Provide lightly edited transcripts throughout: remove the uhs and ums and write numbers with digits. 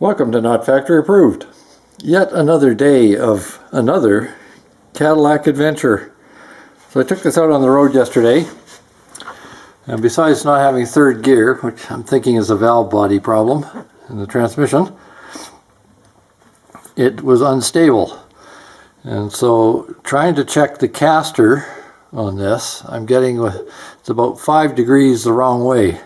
Welcome to Not Factory Approved. Yet another day of another Cadillac adventure. So I took this out on the road yesterday, and besides not having third gear, which I'm thinking is a valve body problem in the transmission, it was unstable. And so trying to check the caster on this, I'm getting it's about 5 degrees the wrong way,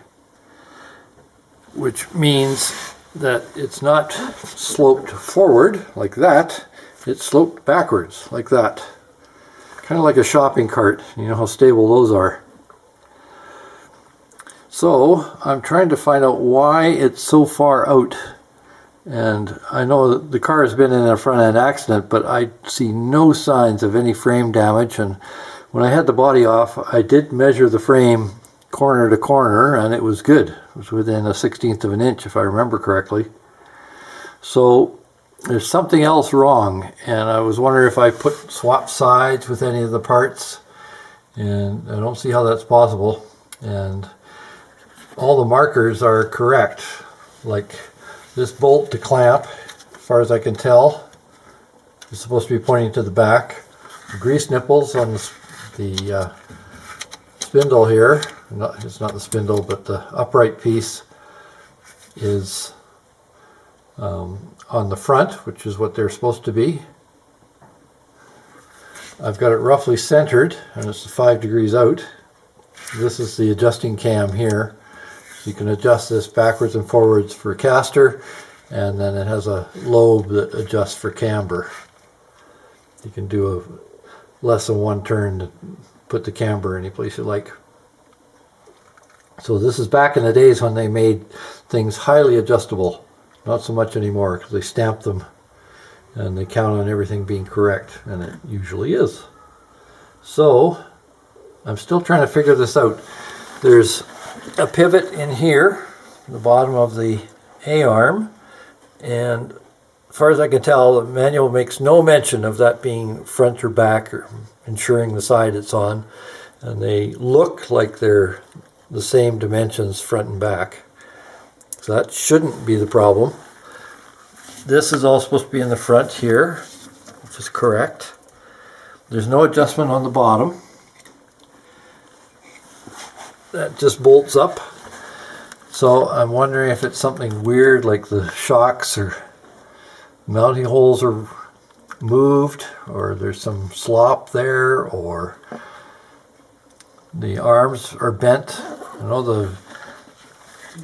which means that it's not sloped forward like that, it's sloped backwards like that. Kind of like a shopping cart. You know how stable those are. So I'm trying to find out why it's so far out. And I know the car has been in a front end accident, but I see no signs of any frame damage. And when I had the body off, I did measure the frame corner to corner, and it was good. It was within 1/16 of an inch, if I remember correctly. So there's something else wrong, and I was wondering if I swap sides with any of the parts, and I don't see how that's possible. And all the markers are correct, like this bolt to clamp, as far as I can tell, is supposed to be pointing to the back. The grease nipples on the spindle here, it's not the spindle, but the upright piece is on the front, which is what they're supposed to be. I've got it roughly centered, and it's 5 degrees out. This is the adjusting cam here. So you can adjust this backwards and forwards for caster, and then it has a lobe that adjusts for camber. You can do a less than one turn to put the camber any place you like. So this is back in the days when they made things highly adjustable. Not so much anymore, because they stamp them and they count on everything being correct, and it usually is. So I'm still trying to figure this out. There's a pivot in here, the bottom of the A-arm, and as far as I can tell, the manual makes no mention of that being front or back, or ensuring the side it's on, and they look like they're the same dimensions front and back. So that shouldn't be the problem. This is all supposed to be in the front here, which is correct. There's no adjustment on the bottom. That just bolts up. So I'm wondering if it's something weird, like the shocks or mounting holes are moved, or there's some slop there, or the arms are bent. I know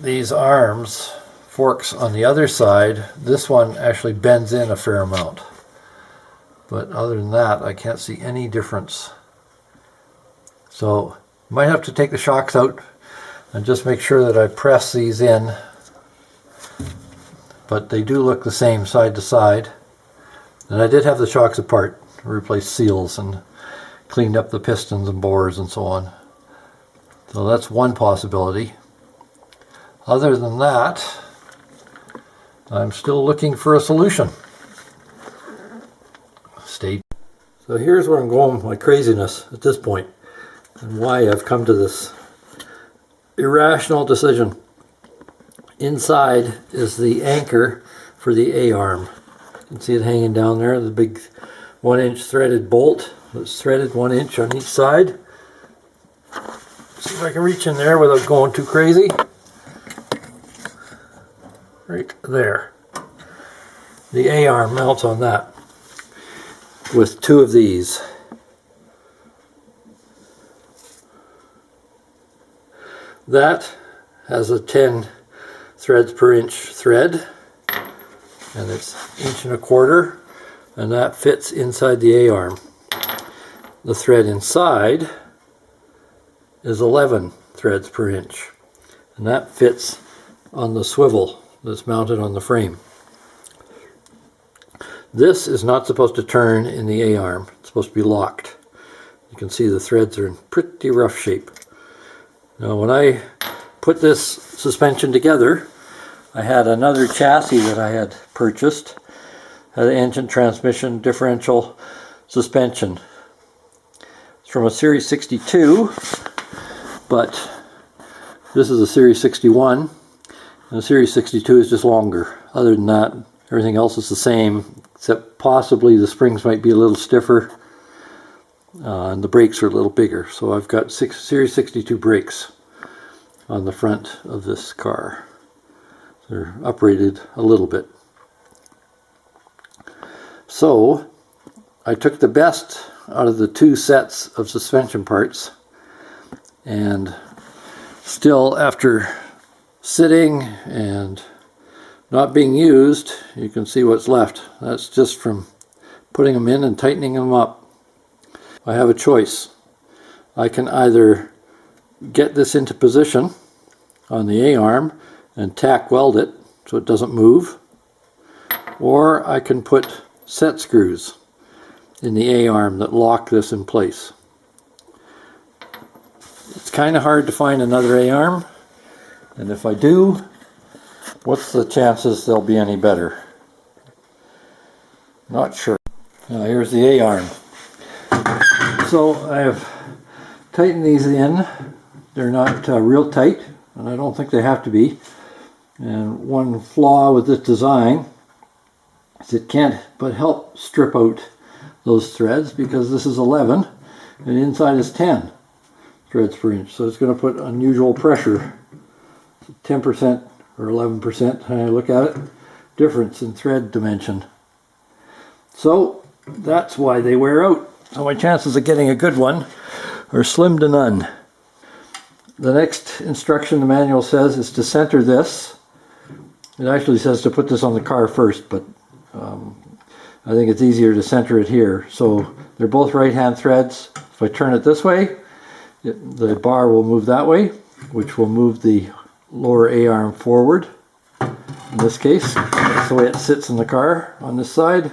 these arms forks on the other side, this one actually bends in a fair amount, but other than that I can't see any difference. So might have to take the shocks out and just make sure that I press these in, but they do look the same side to side. And I did have the shocks apart, replaced seals and cleaned up the pistons and bores and so on. So that's one possibility. Other than that, I'm still looking for a solution. So here's where I'm going with my craziness at this point, and why I've come to this irrational decision. Inside is the anchor for the A-arm. You can see it hanging down there, the big 1-inch threaded bolt that's threaded 1 inch on each side. See if I can reach in there without going too crazy. Right there. The A-arm mounts on that with 2 of these. That has a 10 threads per inch thread, and it's 1.25 inches, and that fits inside the A-arm. The thread inside is 11 threads per inch, and that fits on the swivel that's mounted on the frame. This is not supposed to turn in the A-arm. It's supposed to be locked. You can see the threads are in pretty rough shape. Now when I put this suspension together, I had another chassis that I had purchased, had an engine, transmission, differential, suspension. It's from a Series 62, but this is a Series 61, And the Series 62 is just longer. Other than that, everything else is the same, except possibly the springs might be a little stiffer and the brakes are a little bigger. So I've got Series 62 brakes on the front of this car. They're uprated a little bit. So I took the best out of the two sets of suspension parts, and still, after sitting and not being used, you can see what's left. That's just from putting them in and tightening them up. I have a choice. I can either get this into position on the A-arm and tack weld it so it doesn't move, or I can put set screws in the A-arm that lock this in place. It's kind of hard to find another A-arm, and if I do, what's the chances they'll be any better? Not sure. Now here's the A-arm. So I have tightened these in. They're not real tight, and I don't think they have to be. And one flaw with this design is it can't but help strip out those threads, because this is 11 and inside is 10 threads per inch. So it's going to put unusual pressure, 10% or 11%, when I look at it, difference in thread dimension. So that's why they wear out. So my chances of getting a good one are slim to none. The next instruction the manual says is to center this. It actually says to put this on the car first, but I think it's easier to center it here. So they're both right-hand threads. If I turn it this way, the bar will move that way, which will move the lower A-arm forward. In this case, that's the way it sits in the car on this side.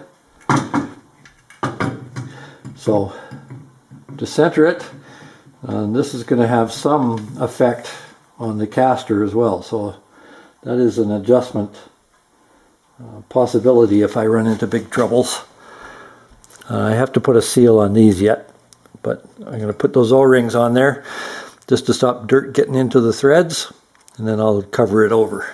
So to center it, this is going to have some effect on the caster as well. So that is an adjustment possibility if I run into big troubles. I have to put a seal on these yet, but I'm going to put those O-rings on there just to stop dirt getting into the threads, and then I'll cover it over.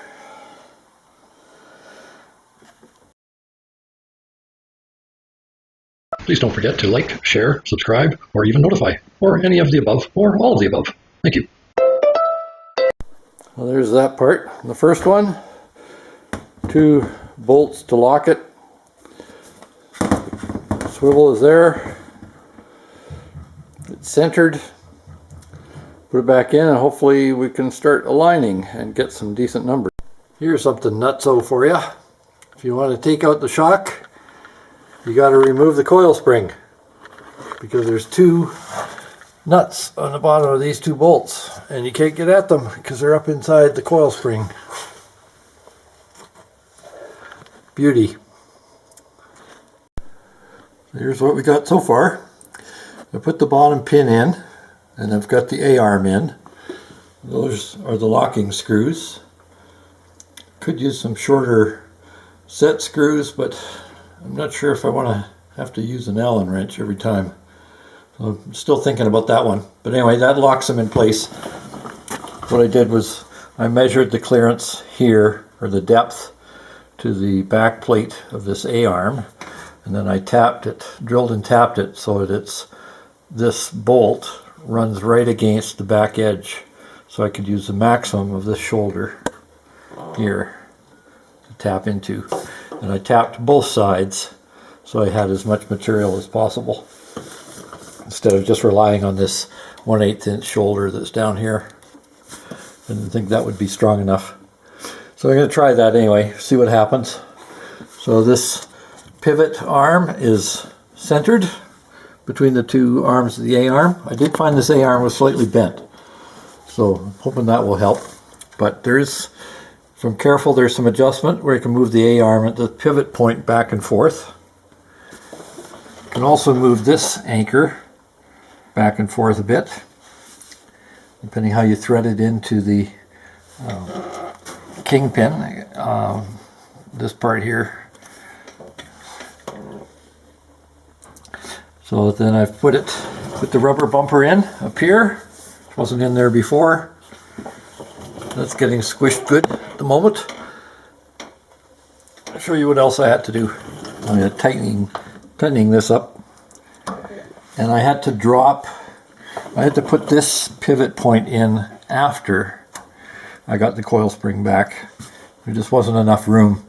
Please don't forget to like, share, subscribe, or even notify, or any of the above, or all of the above. Thank you. Well, there's that part. The first one, 2 bolts to lock it. Swivel is there. It's centered. Put it back in, and hopefully we can start aligning and get some decent numbers. Here's something nutso for you. If you want to take out the shock, you got to remove the coil spring, because there's 2 nuts on the bottom of these 2 bolts, and you can't get at them because they're up inside the coil spring. Beauty. Here's what we got so far. I put the bottom pin in, and I've got the A-arm in. Those are the locking screws. Could use some shorter set screws, but I'm not sure if I want to have to use an Allen wrench every time. So I'm still thinking about that one. But anyway, that locks them in place. What I did was I measured the clearance here, or the depth, to the back plate of this A-arm, and then I tapped it, drilled and tapped it so that this bolt runs right against the back edge, so I could use the maximum of this shoulder here to tap into. And I tapped both sides so I had as much material as possible, instead of just relying on this 1/8 inch shoulder that's down here. I didn't think that would be strong enough. So I'm going to try that anyway, see what happens. So this pivot arm is centered between the 2 arms of the A-arm. I did find this A-arm was slightly bent, so I'm hoping that will help. But there's, if I'm careful, there's some adjustment where you can move the A-arm at the pivot point back and forth. You can also move this anchor back and forth a bit, depending how you thread it into the kingpin, this part here. So then I've put the rubber bumper in up here. It wasn't in there before. That's getting squished good at the moment. I'll show you what else I had to do. I'm tightening this up, and I had to put this pivot point in after I got the coil spring back. There just wasn't enough room.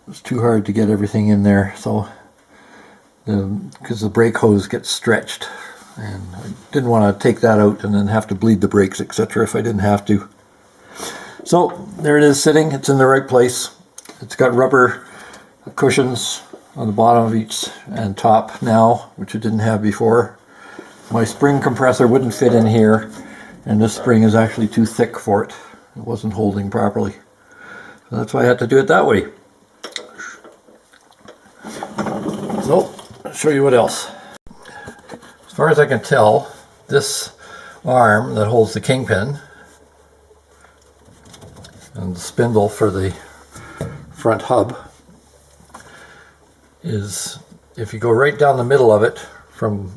It was too hard to get everything in there, so because the brake hose gets stretched, and I didn't want to take that out and then have to bleed the brakes, etc. if I didn't have to. So there it is sitting. It's in the right place. It's got rubber cushions on the bottom of each and top now, which it didn't have before. My spring compressor wouldn't fit in here, and this spring is actually too thick for it. It wasn't holding properly. So that's why I had to do it that way. So, I'll show you what else. As far as I can tell, this arm that holds the kingpin and the spindle for the front hub is, if you go right down the middle of it from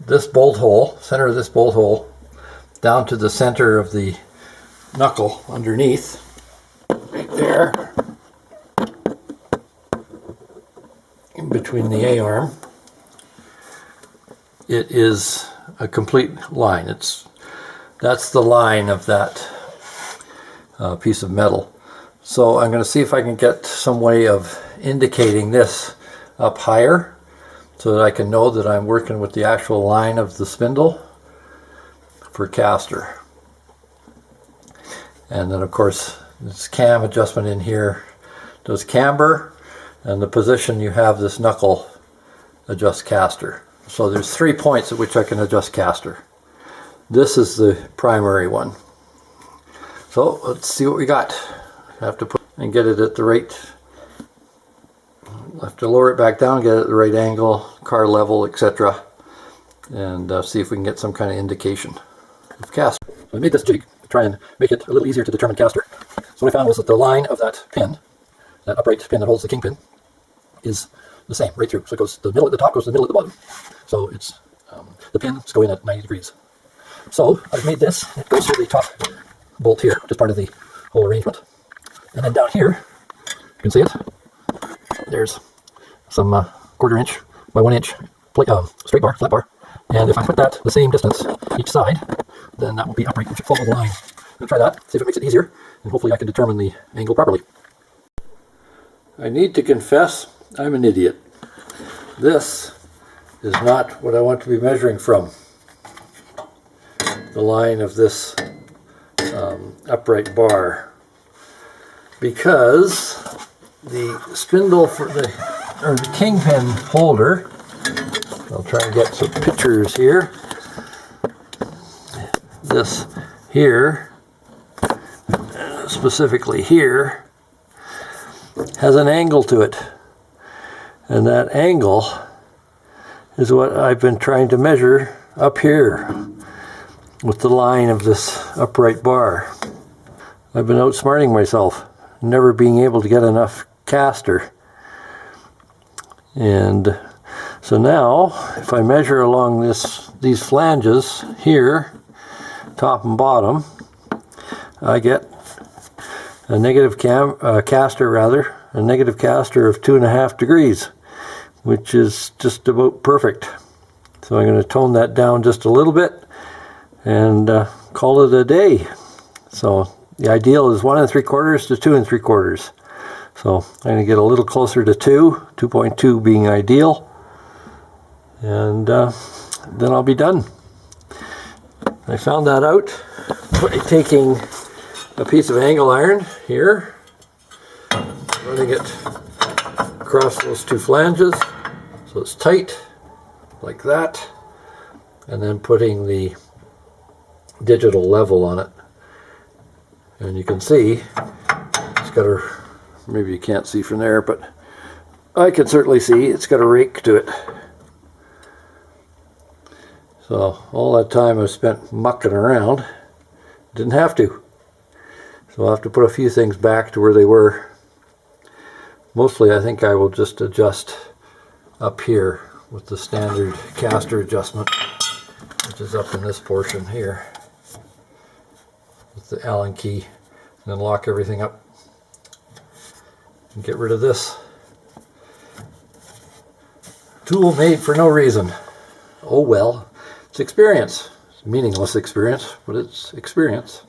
this bolt hole, center of this bolt hole, down to the center of the knuckle underneath, right there, in between the A-arm, it is a complete line. That's the line of that piece of metal. So I'm going to see if I can get some way of indicating this up higher so that I can know that I'm working with the actual line of the spindle for caster. And then of course this cam adjustment in here does camber, and the position you have this knuckle adjusts caster. So there's 3 points at which I can adjust caster. This is the primary one. So let's see what we got. I have to put and get it at the right, I have to lower it back down, get it at the right angle, car level, etc. And see if we can get some kind of indication of caster. So I made this jig to try and make it a little easier to determine caster. So what I found was that the line of that pin, that upright pin that holds the kingpin, is the same right through. So it goes, the middle at the top goes to the middle at the bottom. So it's the pins go in at 90 degrees. So I've made this. It goes through the top bolt here, which is part of the whole arrangement. And then down here, you can see it. There's some 1/4 inch by 1 inch straight bar, flat bar. And if I put that the same distance each side, then that will be upright, which should follow the line. I'm going to try that, see if it makes it easier, and hopefully I can determine the angle properly. I need to confess, I'm an idiot. This is not what I want to be measuring from. The line of this upright bar. Because the spindle for the kingpin holder, I'll try and get some pictures here. This here, specifically here, has an angle to it. And that angle is what I've been trying to measure up here with the line of this upright bar. I've been outsmarting myself, never being able to get enough caster. And so now, if I measure along these flanges here, top and bottom, I get a negative caster a negative caster of 2.5 degrees, which is just about perfect. So I'm going to tone that down just a little bit and call it a day. So the ideal is 1 3/4 to 2 3/4. So I'm going to get a little closer to 2.2 being ideal, and then I'll be done. I found that out by taking a piece of angle iron here, running it across those 2 flanges so it's tight like that, and then putting the digital level on it. And you can see it's got a, maybe you can't see from there, but I can certainly see it's got a rake to it. So all that time I spent mucking around, didn't have to. So I'll have to put a few things back to where they were. Mostly I think I will just adjust up here with the standard caster adjustment, which is up in this portion here. with the Allen key, and then lock everything up and get rid of this. Tool made for no reason. Oh well, it's experience. It's meaningless experience, but it's experience.